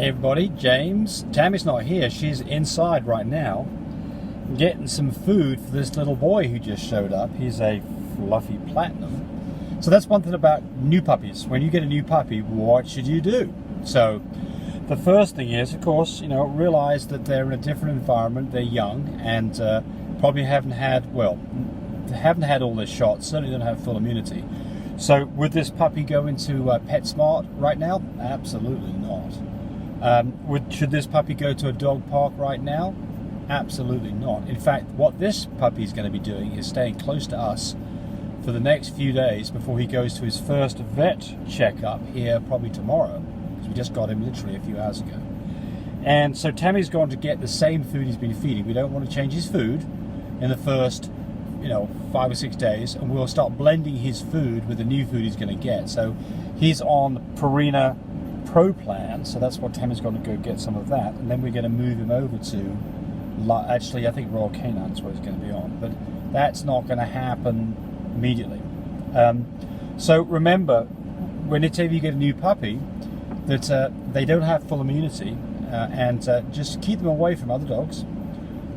everybody, James. Tammy's not here. She's inside right now getting some food for this little boy who just showed up. He's a fluffy platinum. So that's one thing about new puppies. When you get a new puppy, what should you do? So the first thing is, of course, realize that they're in a different environment. They're young and probably haven't had all their shots. Certainly don't have full immunity. So would this puppy go into PetSmart right now? Absolutely not. Should this puppy go to a dog park right now? Absolutely not. In fact, what this puppy is going to be doing is staying close to us for the next few days before he goes to his first vet checkup here probably tomorrow, because we just got him literally a few hours ago. And so Tammy's going to get the same food he's been feeding. We don't want to change his food in the first 5 or 6 days, and we'll start blending his food with the new food he's going to get. So he's on Purina Pro Plan, so that's what Tammy's going to go get some of that, and then we're going to move him over to, actually I think Royal Canin is what he's going to be on, but that's not going to happen immediately. So remember, whenever you get a new puppy, that they don't have full immunity, and just keep them away from other dogs.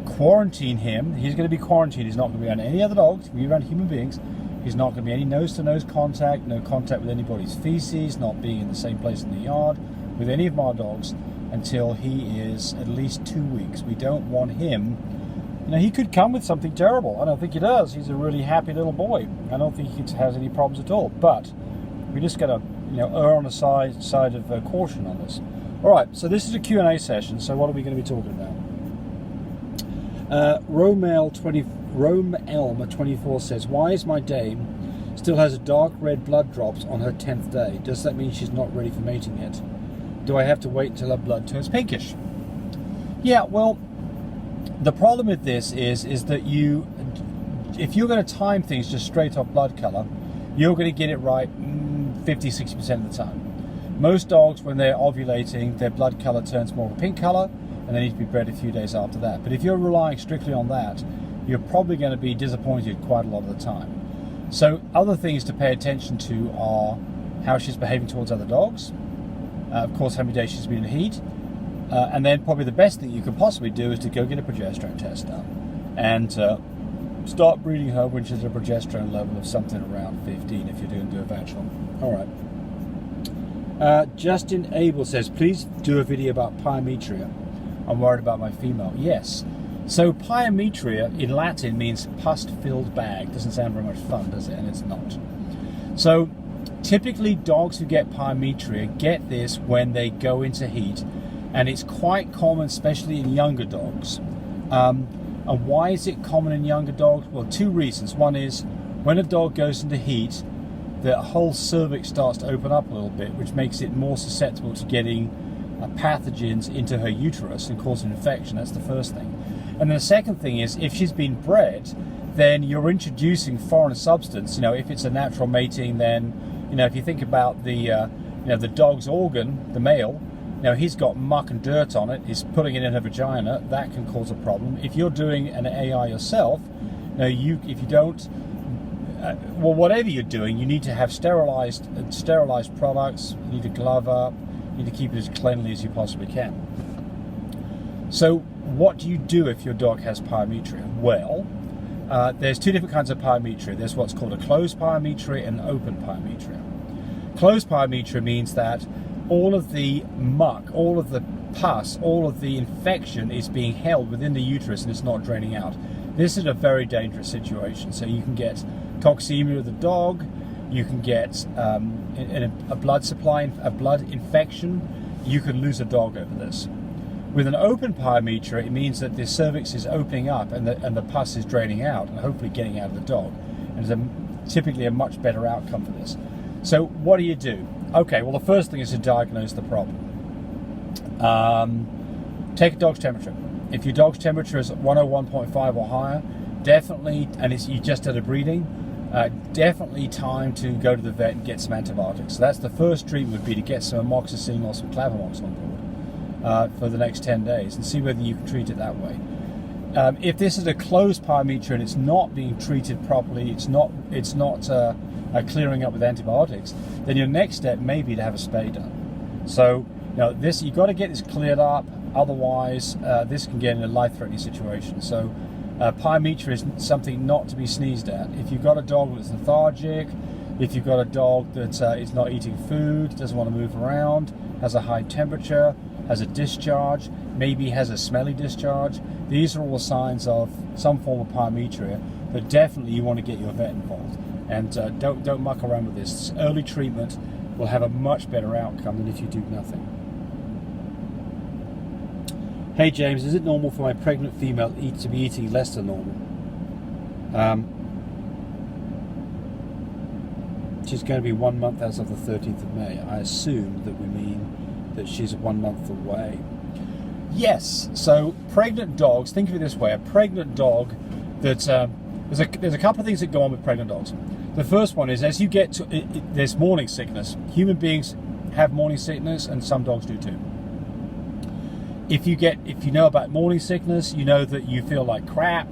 Quarantine him. He's going to be quarantined. He's not going to be around any other dogs. He's going to be around human beings. He's not going to be any nose-to-nose contact, no contact with anybody's feces, not being in the same place in the yard with any of my dogs until he is at least 2 weeks. We don't want him. He could come with something terrible. I don't think he does. He's a really happy little boy. I don't think he has any problems at all. But we just got to, err on the side of caution on this. All right. So this is a Q&A session. So what are we going to be talking about? Rome Elm 24 says, why is my dame still has a dark red blood drops on her 10th day? Does that mean she's not ready for mating yet? Do I have to wait till her blood turns pinkish? Yeah, well, the problem with this is that if you're going to time things just straight off blood color, you're going to get it right 50-60% of the time. Most dogs, when they're ovulating, their blood color turns more of a pink color, and they need to be bred a few days after that. But if you're relying strictly on that, you're probably going to be disappointed quite a lot of the time. So other things to pay attention to are how she's behaving towards other dogs, of course how many days she's been in heat, and then probably the best thing you could possibly do is to go get a progesterone test done and start breeding her when she's at a progesterone level of something around 15 if you're doing do a vaginal. All right. Justin Abel says, please do a video about pyometria. I'm worried about my female. Yes. So pyometria in Latin means pus-filled bag. Doesn't sound very much fun, does it? And it's not. So typically dogs who get pyometria get this when they go into heat, and it's quite common, especially in younger dogs. And why is it common in younger dogs? Well, two reasons. One is when a dog goes into heat, the whole cervix starts to open up a little bit, which makes it more susceptible to getting pathogens into her uterus and causing infection. That's the first thing. And the second thing is, if she's been bred, then you're introducing foreign substance. If it's a natural mating, then if you think about the the dog's organ, the male, he's got muck and dirt on it. He's putting it in her vagina. That can cause a problem. If you're doing an AI yourself, if you don't, well, whatever you're doing, you need to have sterilized products. You need to glove up. You need to keep it as cleanly as you possibly can. So what do you do if your dog has pyometria? Well, there's two different kinds of pyometria. There's what's called a closed pyometria and open pyometria. Closed pyometria means that all of the muck, all of the pus, all of the infection is being held within the uterus and it's not draining out. This is a very dangerous situation. So you can get toxemia of the dog, you can get a blood supply, a blood infection. You can lose a dog over this. With an open pyometria, it means that the cervix is opening up and the pus is draining out and hopefully getting out of the dog. And there's typically a much better outcome for this. So what do you do? Okay, well, the first thing is to diagnose the problem. Take a dog's temperature. If your dog's temperature is 101.5 or higher, definitely, and you just had a breeding, definitely time to go to the vet and get some antibiotics. So that's the first treatment, would be to get some amoxicillin or some Clavamox on board for the next 10 days and see whether you can treat it that way. If this is a closed pyometria and it's not being treated properly, it's not clearing up with antibiotics, then your next step may be to have a spay done. So Now this, you've got to get this cleared up, otherwise this can get in a life-threatening situation. So pyometra is something not to be sneezed at. If you've got a dog that's lethargic, if you've got a dog that is not eating food, doesn't want to move around, has a high temperature, has a discharge, maybe has a smelly discharge, these are all signs of some form of pyometria that definitely you want to get your vet involved. And don't muck around with this. Early treatment will have a much better outcome than if you do nothing. Hey James, is it normal for my pregnant female to be eating less than normal? She's going to be 1 month as of the 13th of May. I assume that we mean that she's 1 month away. Yes, so pregnant dogs, think of it this way, a pregnant dog that, there's a couple of things that go on with pregnant dogs. The first one is as you get to, there's morning sickness. Human beings have morning sickness and some dogs do too. If you know about morning sickness, you know that you feel like crap,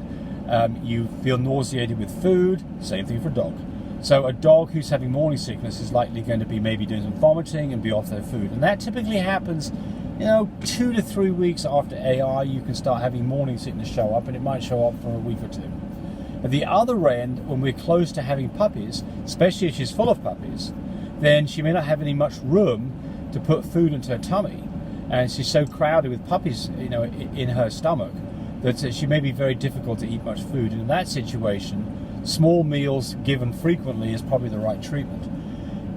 you feel nauseated with food, same thing for a dog. So a dog who's having morning sickness is likely going to be maybe doing some vomiting and be off their food. And that typically happens, 2 to 3 weeks after AI, you can start having morning sickness show up, and it might show up for a week or two. At the other end, when we're close to having puppies, especially if she's full of puppies, then she may not have any much room to put food into her tummy. And she's so crowded with puppies, in her stomach, that she may be very difficult to eat much food. And in that situation, small meals given frequently is probably the right treatment.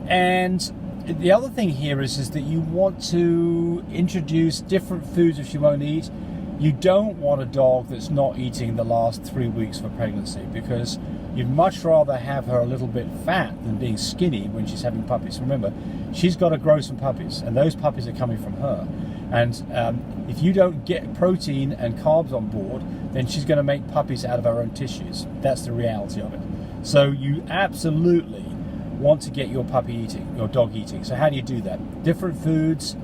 And the other thing here is that you want to introduce different foods if she won't eat. You don't want a dog that's not eating the last 3 weeks of pregnancy, because you'd much rather have her a little bit fat than being skinny when she's having puppies. Remember, she's got to grow some puppies, and those puppies are coming from her. And if you don't get protein and carbs on board, then she's going to make puppies out of her own tissues. That's the reality of it. So you absolutely want to get your puppy eating, your dog eating. So how do you do that? Different foods,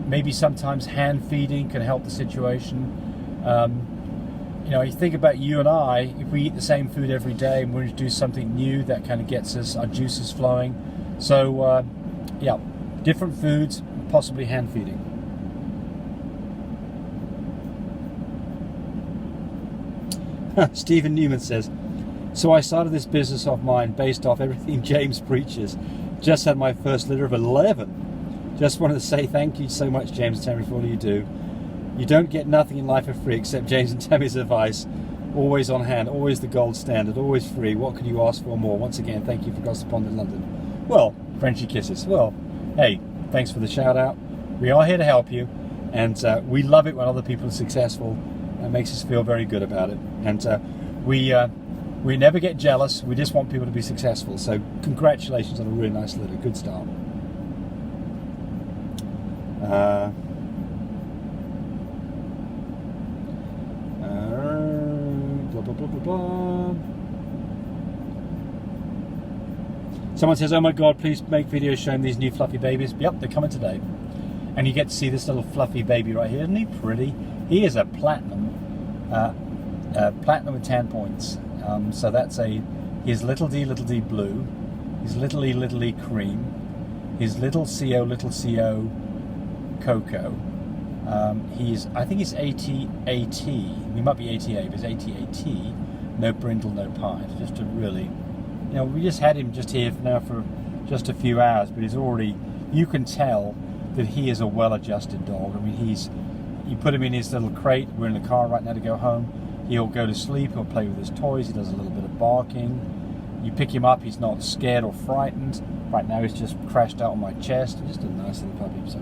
maybe sometimes hand feeding can help the situation. You think about you and I, if we eat the same food every day and we introduce something new, that kind of gets us our juices flowing. So yeah, different foods, possibly hand feeding. Stephen Newman says, so I started this business of mine based off everything James preaches. Just had my first litter of 11. Just wanted to say thank you so much, James and Tammy, for all you do. You don't get nothing in life for free except James and Tammy's advice. Always on hand, always the gold standard, always free. What could you ask for more? Once again, thank you for corresponding in London. Well, Frenchy kisses. Well, hey, thanks for the shout out. We are here to help you, and we love it when other people are successful. It makes us feel very good about it. And we never get jealous. We just want people to be successful. So congratulations on a really nice litter. Good start. Blah, blah, blah, blah, blah. Someone says, oh my God, please make videos showing these new fluffy babies. Yep, they're coming today. And you get to see this little fluffy baby right here. Isn't he pretty? He is a platinum with tan points. So that's his little D blue, his little E cream, his little CO cocoa. I think he's AT. He might be ATA, but it's AT. No brindle, no pine. Just a really, we just had him just here now for just a few hours, but he's already, you can tell that he is a well-adjusted dog. I mean, you put him in his little crate. We're in the car right now to go home. He'll go to sleep. He'll play with his toys. He does a little bit of barking. You pick him up. He's not scared or frightened. Right now, he's just crashed out on my chest. Just a nice little puppy. So.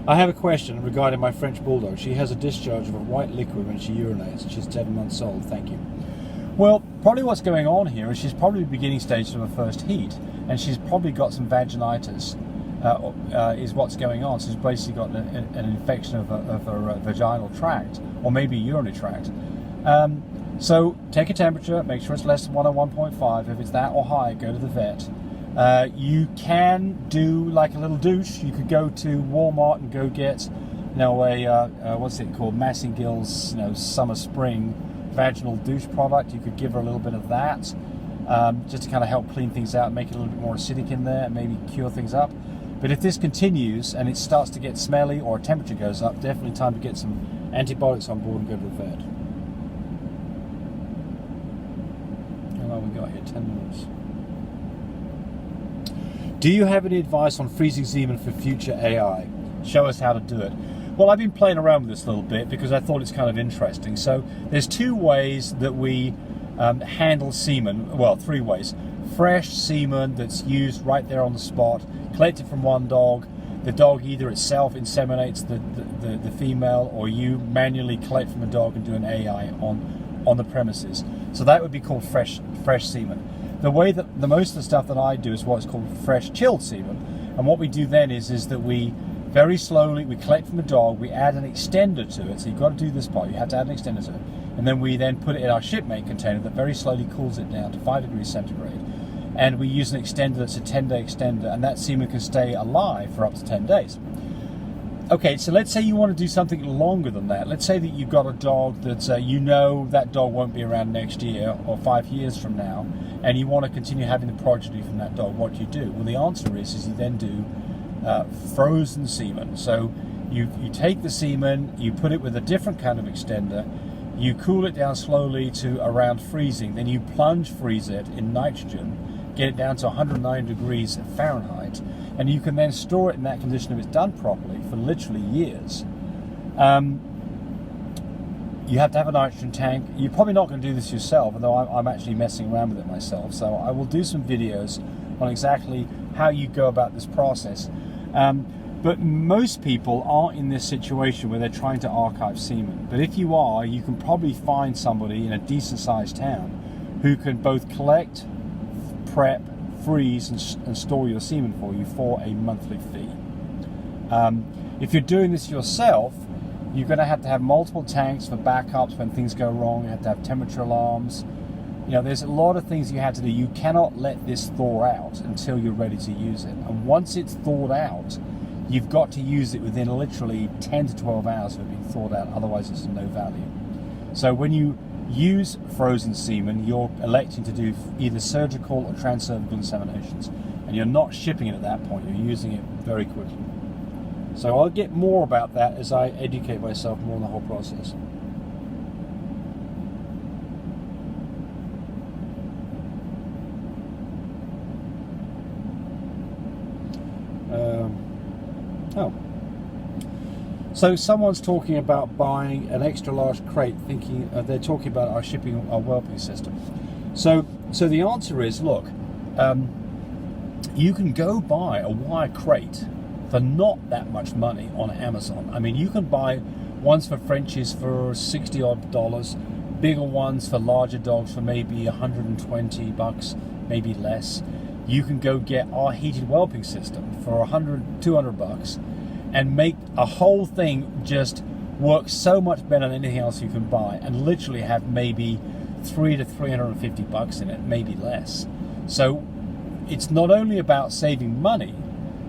I have a question regarding my French Bulldog. She has a discharge of a white liquid when she urinates. She's 7 months old. Thank you. Well, probably what's going on here is she's probably beginning stage of her first heat, and she's probably got some vaginitis. Is what's going on. So she's basically got an infection of her vaginal tract, or maybe urinary tract. So take a temperature, make sure it's less than 101.5. If it's that or higher, go to the vet. You can do like a little douche. You could go to Walmart and go get, what's it called, Massingill's, summer spring vaginal douche product. You could give her a little bit of that. just to kind of help clean things out, make it a little bit more acidic in there, and maybe cure things up. But if this continues and it starts to get smelly or temperature goes up, definitely time to get some antibiotics on board and go to the vet. How long we got here? 10 minutes. Do you have any advice on freezing semen for future AI? Show us how to do it. Well, I've been playing around with this a little bit because I thought it's kind of interesting. So there's 2 ways that we handle semen. Well, 3 ways. Fresh semen that's used right there on the spot, collected from one dog. The dog either itself inseminates the female, or you manually collect from a dog and do an AI on the premises. So that would be called fresh semen. The way that most of the stuff that I do is what's called fresh chilled semen. And what we do then is that we very slowly, we collect from the dog, we add an extender to it. So you've got to do this part, you have to add an extender to it. And then we then put it in our shipmate container that very slowly cools it down to 5 degrees centigrade. And we use an extender that's a 10-day extender, and that semen can stay alive for up to 10 days. Okay, so let's say you want to do something longer than that. Let's say that you've got a dog that you know that dog won't be around next year or 5 years from now, and you want to continue having the progeny from that dog. What do you do? Well, the answer is you then do frozen semen. So you take the semen, you put it with a different kind of extender, you cool it down slowly to around freezing, then you plunge freeze it in nitrogen, get it down to 109 degrees Fahrenheit, and you can then store it in that condition if it's done properly for literally years. You have to have a nitrogen tank. You're probably not going to do this yourself, although I'm actually messing around with it myself. So I will do some videos on exactly how you go about this process. But most people aren't in this situation where they're trying to archive semen. But if you are, you can probably find somebody in a decent sized town who can both collect, prep, freeze and store your semen for you for a monthly fee. If you're doing this yourself, you're going to have multiple tanks for backups when things go wrong. You have to have temperature alarms. You know, there's a lot of things you have to do. You cannot let this thaw out until you're ready to use it. And once it's thawed out, you've got to use it within literally 10 to 12 hours of it being thawed out. Otherwise, it's of no value. So when you use frozen semen, you're electing to do either surgical or transcervical inseminations. And you're not shipping it at that point. You're using it very quickly. So I'll get more about that as I educate myself more on the whole process. So someone's talking about buying an extra large crate, thinking they're talking about our shipping, our whelping system. So the answer is, look, you can go buy a wire crate for not that much money on Amazon. I mean, you can buy ones for Frenchies for $60 odd, bigger ones for larger dogs for maybe $120, maybe less. You can go get our heated whelping system for $200 and make a whole thing just work so much better than anything else you can buy, and literally have maybe $300 to $350 in it, maybe less. So it's not only about saving money,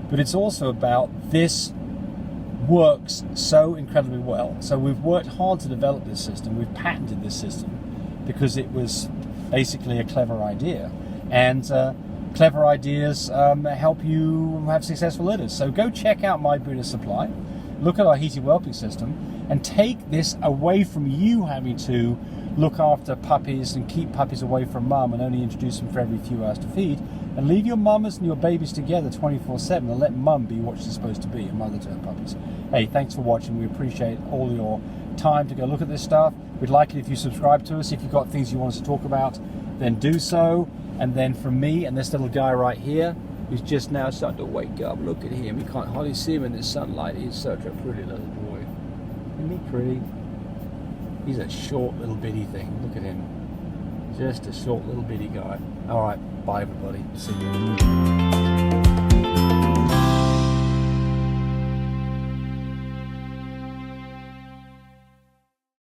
but it's also about this works so incredibly well. So we've worked hard to develop this system. We've patented this system because it was basically a clever idea. And clever ideas help you have successful litters. So go check out My Breeder Supply, look at our heated whelping system, and take this away from you having to look after puppies and keep puppies away from mum and only introduce them for every few hours to feed, and leave your mamas and your babies together 24/7 and let mum be what she's supposed to be, a mother to her puppies. Hey, thanks for watching. We appreciate all your time to go look at this stuff. We'd like it if you subscribe to us. If you've got things you want us to talk about, then do so. And then from me and this little guy right here, who's just now starting to wake up. Look at him. You can't hardly see him in the sunlight. He's such a pretty little boy. Isn't he pretty? He's a short little bitty thing. Look at him. Just a short little bitty guy. All right. Bye, everybody. See you.